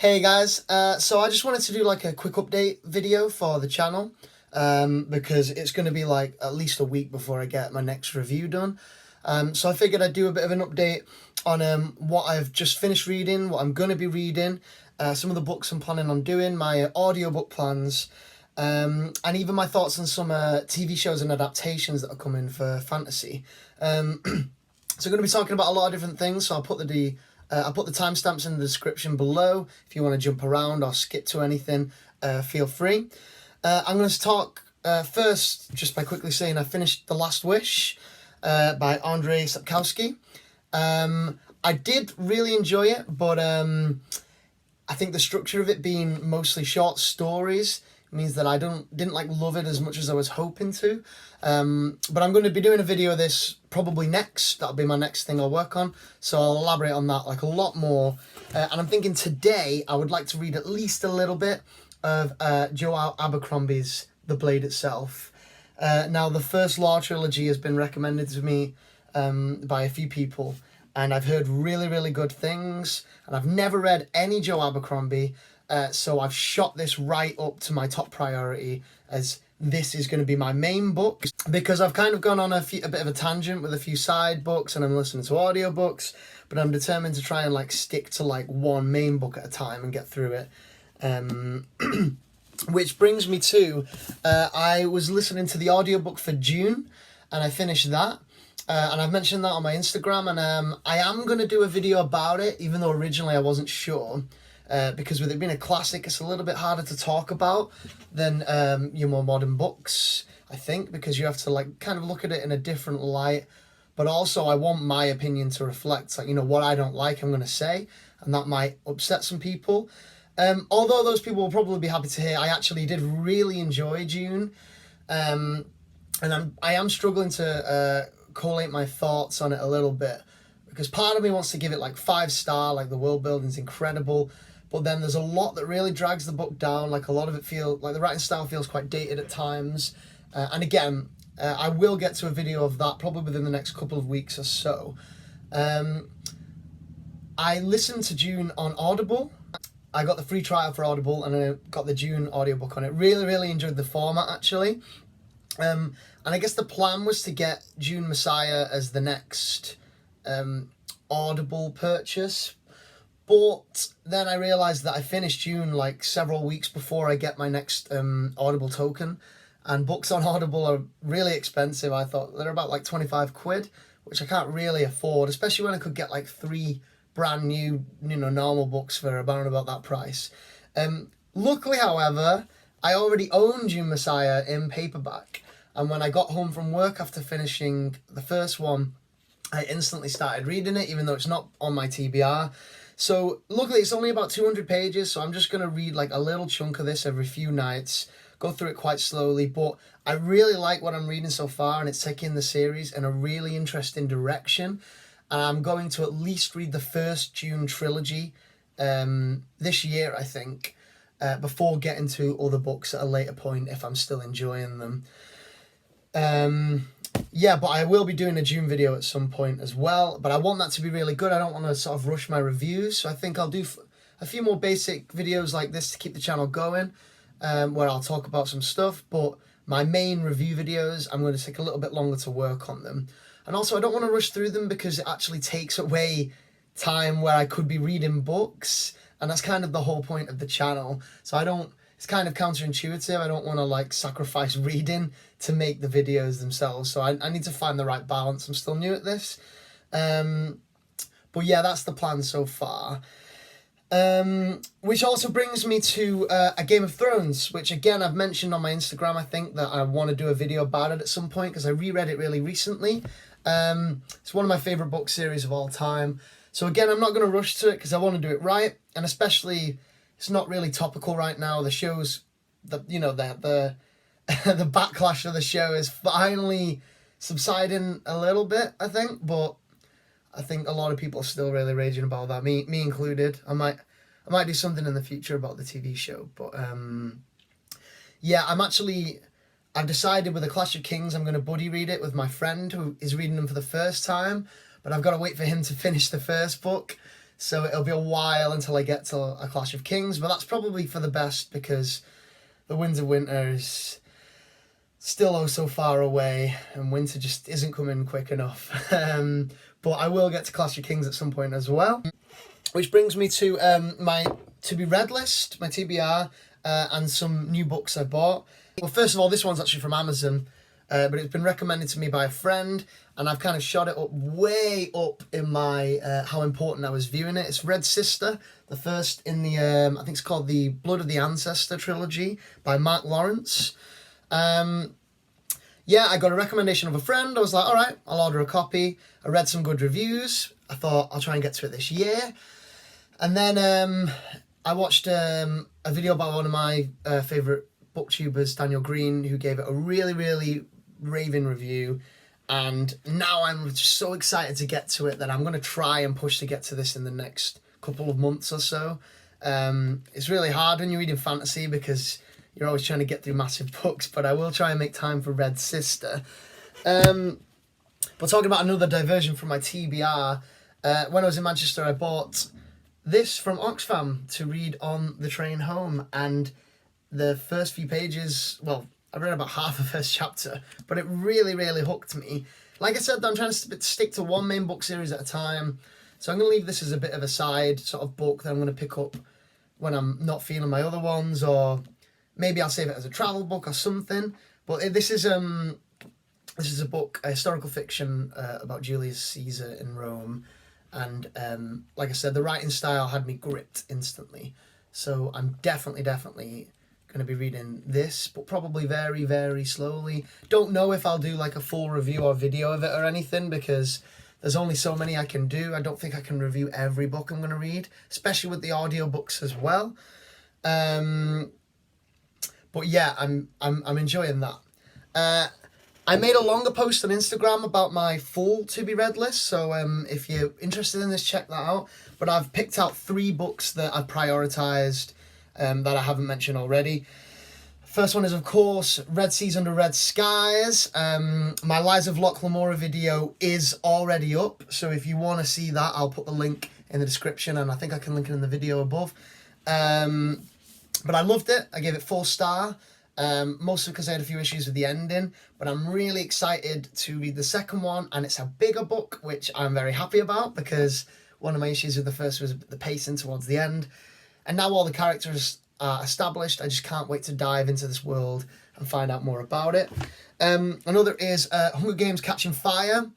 Hey guys, so I just wanted to do like a quick update video for the channel because it's going to be like at least a week before I get my next review done. So I figured I'd do a bit of an update on what I've just finished reading, what I'm going to be reading, some of the books I'm planning on doing, my audiobook plans, and even my thoughts on some TV shows and adaptations that are coming for fantasy. So I'm going to be talking about a lot of different things, so I'll put the timestamps in the description below. If you want to jump around or skip to anything, feel free. I'm going to talk first just by quickly saying I finished The Last Wish by Andrzej Sapkowski. I did really enjoy it, but I think the structure of it being mostly short stories means that I didn't like love it as much as I was hoping to. But I'm going to be doing a video of this probably next. That'll be my next thing I'll work on. So I'll elaborate on that like a lot more. And I'm thinking today I would like to read at least a little bit of Joe Abercrombie's The Blade Itself. Now the first Law trilogy has been recommended to me by a few people, and I've heard really, really good things, and I've never read any Joe Abercrombie, so I've shot this right up to my top priority as this is going to be my main book, because I've kind of gone on a bit of a tangent with a few side books and I'm listening to audiobooks, but I'm determined to try and like stick to like one main book at a time and get through it. Which brings me to, I was listening to the audiobook for Dune, and I finished that. And I've mentioned that on my Instagram, and I am going to do a video about it, even though originally I wasn't sure. Because with it being a classic, it's a little bit harder to talk about than your more modern books, I think, because you have to like kind of look at it in a different light. But also I want my opinion to reflect, like, you know, what I don't like I'm going to say, and that might upset some people. Although those people will probably be happy to hear, I actually did really enjoy Dune. And I am struggling to collate my thoughts on it a little bit, because part of me wants to give it like 5-star, like the world building's incredible, but then there's a lot that really drags the book down. Like a lot of it feels like the writing style feels quite dated at times. And again, I will get to a video of that probably within the next couple of weeks or so. I listened to Dune on Audible. I got the free trial for Audible, and I got the Dune audiobook on it. Really, really enjoyed the format, actually. And I guess the plan was to get Dune Messiah as the next Audible purchase. But then I realised that I finished Dune like several weeks before I get my next Audible token. And books on Audible are really expensive. I thought they're about like 25 quid, which I can't really afford, especially when I could get like 3 brand new, you know, normal books for around about that price. Luckily, however, I already owned Dune Messiah in paperback, and when I got home from work after finishing the first one, I instantly started reading it, even though it's not on my TBR. So luckily it's only about 200 pages, so I'm just going to read like a little chunk of this every few nights, go through it quite slowly, but I really like what I'm reading so far, and it's taking the series in a really interesting direction. And I'm going to at least read the first Dune trilogy this year, I think, before getting to other books at a later point if I'm still enjoying them. Yeah, but I will be doing a Dune video at some point as well, but I want that to be really good. I don't want to sort of rush my reviews, so I think I'll do a few more basic videos like this to keep the channel going, where I'll talk about some stuff, but my main review videos, I'm going to take a little bit longer to work on them. And also, I don't want to rush through them because it actually takes away time where I could be reading books, and that's kind of the whole point of the channel. So it's kind of counterintuitive. I don't want to like sacrifice reading to make the videos themselves. So I need to find the right balance. I'm still new at this. But yeah, that's the plan so far. Which also brings me to a Game of Thrones, which again I've mentioned on my Instagram. I think that I want to do a video about it at some point because I reread it really recently. It's one of my favourite book series of all time. So again, I'm not going to rush to it because I want to do it right, and especially it's not really topical right now. The show's, the backlash of the show is finally subsiding a little bit, I think, but I think a lot of people are still really raging about that, me included. I might do something in the future about the TV show, but yeah, I've decided with A Clash of Kings I'm going to buddy read it with my friend who is reading them for the first time, but I've got to wait for him to finish the first book so it'll be a while until I get to A Clash of Kings, but that's probably for the best because The Winds of Winter is still oh so far away, and winter just isn't coming quick enough. But I will get to Clash of Kings at some point as well. Which brings me to my to-be-read list, my TBR, and some new books I bought. Well, first of all, this one's actually from Amazon, but it's been recommended to me by a friend, and I've kind of shot it up way up in my how important I was viewing it. It's Red Sister, the first in the, I think it's called the Blood of the Ancestor trilogy by Mark Lawrence. Yeah, I got a recommendation of a friend. I was like, all right, I'll order a copy. I read some good reviews. I thought I'll try and get to it this year. And then I watched a video by one of my favourite booktubers, Daniel Green, who gave it a really, really raving review. And now I'm just so excited to get to it that I'm going to try and push to get to this in the next couple of months or so. It's really hard when you're reading fantasy because you're always trying to get through massive books, but I will try and make time for Red Sister. But talking about another diversion from my TBR, when I was in Manchester, I bought this from Oxfam to read on the train home, and the first few pages, well, I read about half the first chapter, but it really, really hooked me. Like I said, I'm trying to stick to one main book series at a time, so I'm going to leave this as a bit of a side sort of book that I'm going to pick up when I'm not feeling my other ones, or maybe I'll save it as a travel book or something. But this is a book, a historical fiction about Julius Caesar in Rome. And like I said, the writing style had me gripped instantly. So I'm definitely going to be reading this, but probably very, very slowly. Don't know if I'll do like a full review or video of it or anything, because there's only so many I can do. I don't think I can review every book I'm going to read, especially with the audiobooks as well. But yeah, I'm enjoying that. I made a longer post on Instagram about my full to-be-read list, so if you're interested in this, check that out. But I've picked out 3 books that I've prioritised that I haven't mentioned already. First one is, of course, Red Seas Under Red Skies. My Lies of Loch Lamora video is already up, so if you want to see that, I'll put the link in the description, and I think I can link it in the video above. But I loved it. I gave it 4-star, mostly because I had a few issues with the ending, but I'm really excited to read the second one, and it's a bigger book, which I'm very happy about, because one of my issues with the first was the pacing towards the end, and now all the characters are established. I just can't wait to dive into this world and find out more about it. Another is Hunger Games Catching Fire.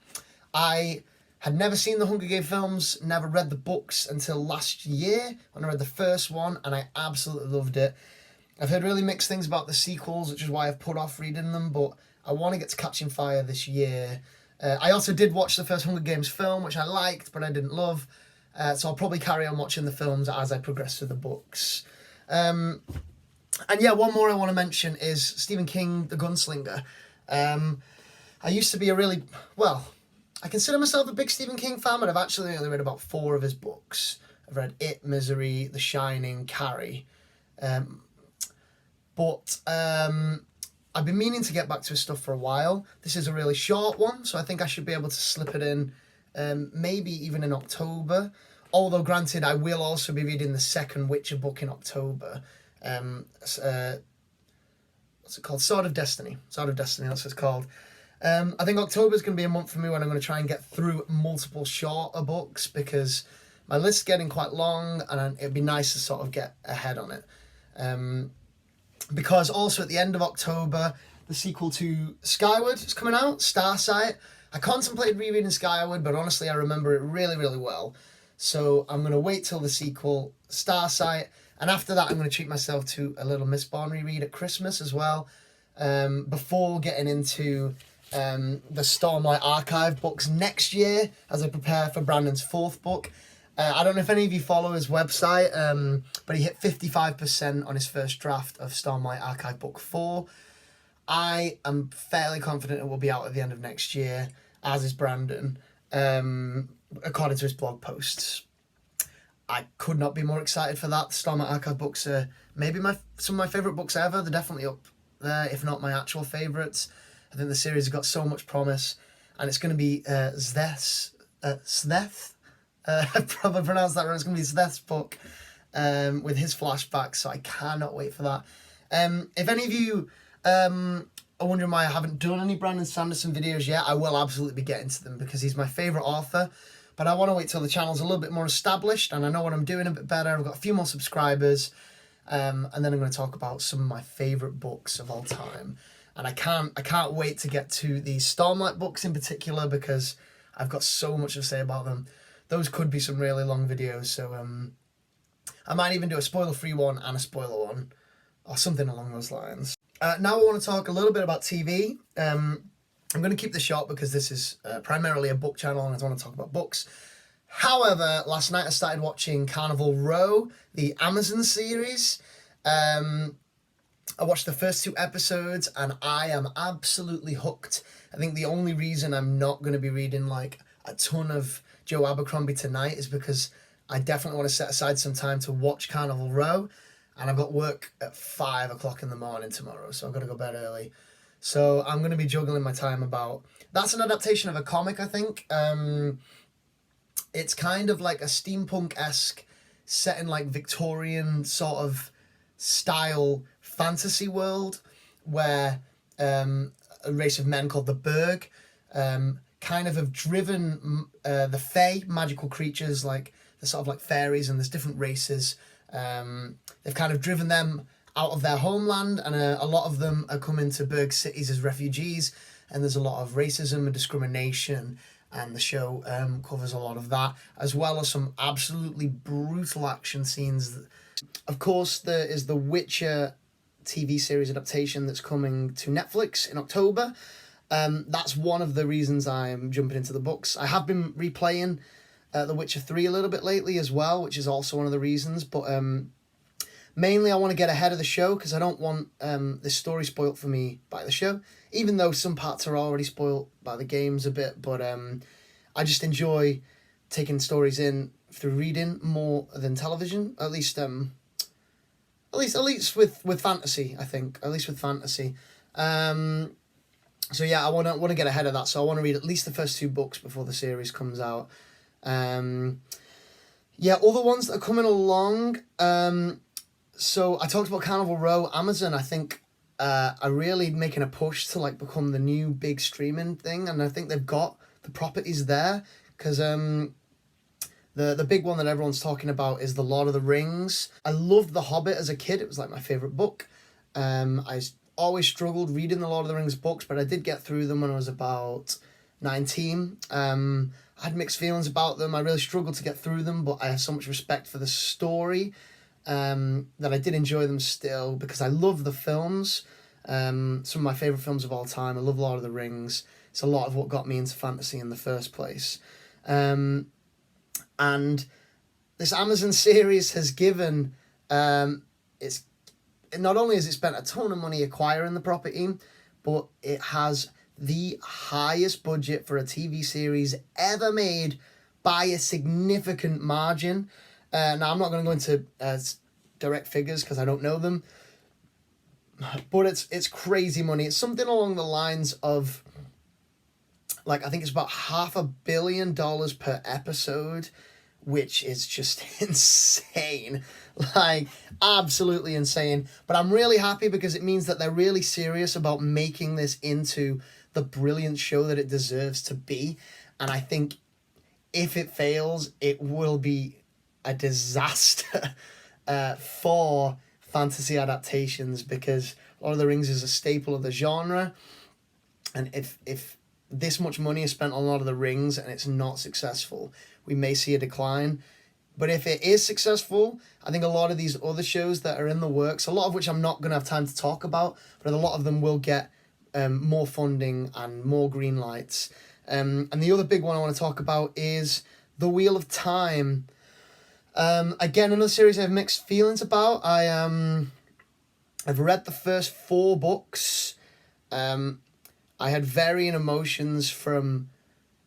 I had never seen the Hunger Games films, never read the books until last year when I read the first one, and I absolutely loved it. I've heard really mixed things about the sequels, which is why I've put off reading them, but I want to get to Catching Fire this year. I also did watch the first Hunger Games film, which I liked, but I didn't love, so I'll probably carry on watching the films as I progress through the books. And yeah, one more I want to mention is Stephen King, The Gunslinger. I used to be I consider myself a big Stephen King fan, but I've actually only read about 4 of his books. I've read It, Misery, The Shining, Carrie. But I've been meaning to get back to his stuff for a while. This is a really short one, so I think I should be able to slip it in maybe even in October. Although, granted, I will also be reading the second Witcher book in October. What's it called? Sword of Destiny. Sword of Destiny, that's what it's called. I think October is going to be a month for me when I'm going to try and get through multiple shorter books, because my list's getting quite long, and it'd be nice to sort of get ahead on it. Because also at the end of October, the sequel to Skyward is coming out, Starsight. I contemplated rereading Skyward, but honestly I remember it really, really well. So I'm going to wait till the sequel, Starsight, and after that I'm going to treat myself to a little Mistborn reread at Christmas as well, before getting into the Stormlight archive books next year as I prepare for Brandon's 4th book. I don't know if any of you follow his website, but he hit 55% on his first draft of Stormlight Archive Book 4. I am fairly confident it will be out at the end of next year, as is Brandon, according to his blog posts. I could not be more excited for that. The Stormlight Archive books are maybe some of my favourite books ever. They're definitely up there, if not my actual favourites. I think the series has got so much promise, and it's going to be Sveth. I probably pronounced that wrong. It's going to be Seth's book with his flashbacks, so I cannot wait for that. If any of you are wondering why I haven't done any Brandon Sanderson videos yet, I will absolutely be getting to them because he's my favourite author. But I want to wait till the channel's a little bit more established and I know what I'm doing a bit better. I've got a few more subscribers. And then I'm going to talk about some of my favourite books of all time. And I can't wait to get to the Stormlight books in particular because I've got so much to say about them. Those could be some really long videos, so I might even do a spoiler-free one and a spoiler one, or something along those lines. Now I want to talk a little bit about TV. I'm going to keep this short because this is primarily a book channel and I want to talk about books. However, last night I started watching Carnival Row, the Amazon series. I watched the first 2 episodes and I am absolutely hooked. I think the only reason I'm not going to be reading like a ton of Joe Abercrombie tonight is because I definitely want to set aside some time to watch Carnival Row. And I've got work at 5 o'clock in the morning tomorrow, so I've got to go to bed early. So I'm going to be juggling my time about... That's an adaptation of a comic, I think. It's kind of like a steampunk-esque, set in like Victorian sort of style fantasy world, where a race of men called the Berg kind of have driven the Fae, magical creatures, like the sort of like fairies, and there's different races. They've kind of driven them out of their homeland, and a lot of them are coming to Berg cities as refugees, and there's a lot of racism and discrimination, and the show covers a lot of that, as well as some absolutely brutal action scenes. Of course, there is the Witcher TV series adaptation that's coming to Netflix in October. That's one of the reasons I'm jumping into the books. I have been replaying The Witcher 3 a little bit lately as well, which is also one of the reasons, but mainly I want to get ahead of the show because I don't want this story spoilt for me by the show, even though some parts are already spoilt by the games a bit, but I just enjoy taking stories in through reading more than television, at least with fantasy, I think, at least with fantasy. So yeah, I want to get ahead of that, so I want to read at least the first 2 books before the series comes out. Yeah, other ones that are coming along. So I talked about Carnival Row. Amazon, I think, are really making a push to like become the new big streaming thing, and I think they've got the properties there because the big one that everyone's talking about is The Lord of the Rings. I loved The Hobbit as a kid. It was like my favourite book. I always struggled reading the Lord of the Rings books, but I did get through them when I was about 19. I had mixed feelings about them. I really struggled to get through them, but I have so much respect for the story that I did enjoy them still because I love the films. Some of my favourite films of all time. I love Lord of the Rings. It's a lot of what got me into fantasy in the first place. And this Amazon series has given... it's not only has it spent a ton of money acquiring the property, but it has the highest budget for a TV series ever made by a significant margin. Now, I'm not going to go into direct figures because I don't know them, but it's crazy money. It's something along the lines of, like, I think it's about $500 million per episode, which is just insane. Like, absolutely insane. But I'm really happy because it means that they're really serious about making this into the brilliant show that it deserves to be. And I think if it fails, it will be a disaster for fantasy adaptations, because Lord of the Rings is a staple of the genre. And if this much money is spent on Lord of the Rings and it's not successful, we may see a decline. But if it is successful, I think a lot of these other shows that are in the works, a lot of which I'm not going to have time to talk about, but a lot of them will get more funding and more green lights. And the other big one I want to talk about is The Wheel of Time. Again, another series I have mixed feelings about. I've read the first 4 books. I had varying emotions from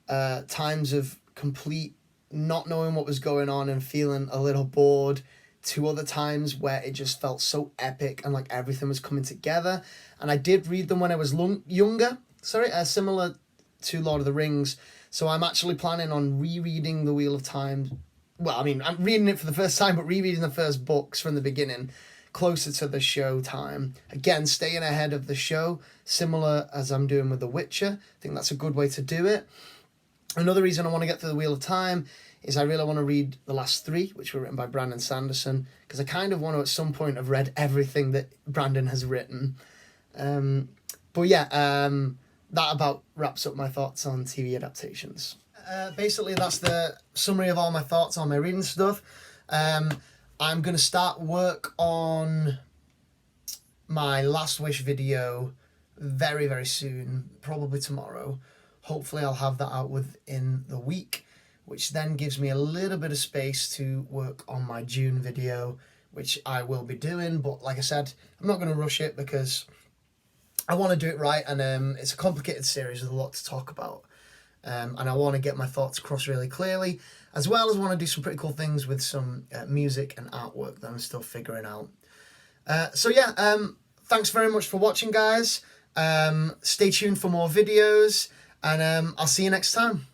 times of complete not knowing what was going on and feeling a little bored, to other times where it just felt so epic and like everything was coming together. And I did read them when I was younger, similar to Lord of the Rings. So I'm actually planning on rereading The Wheel of Time. Well, I mean, I'm reading it for the first time, but rereading the first books from the beginning, closer to the show time. Again, staying ahead of the show, similar as I'm doing with The Witcher. I think that's a good way to do it. Another reason I want to get to The Wheel of Time is I really want to read the last 3, which were written by Brandon Sanderson, because I kind of want to at some point have read everything that Brandon has written. But yeah, that about wraps up my thoughts on TV adaptations. Basically, that's the summary of all my thoughts on my reading stuff. I'm going to start work on my Last Wish video very, very soon, probably tomorrow. Hopefully I'll have that out within the week, which then gives me a little bit of space to work on my Dune video, which I will be doing. But like I said, I'm not going to rush it because I want to do it right, and it's a complicated series with a lot to talk about. And I want to get my thoughts across really clearly, as well as want to do some pretty cool things with some music and artwork that I'm still figuring out. So yeah, thanks very much for watching, guys. Stay tuned for more videos, and I'll see you next time.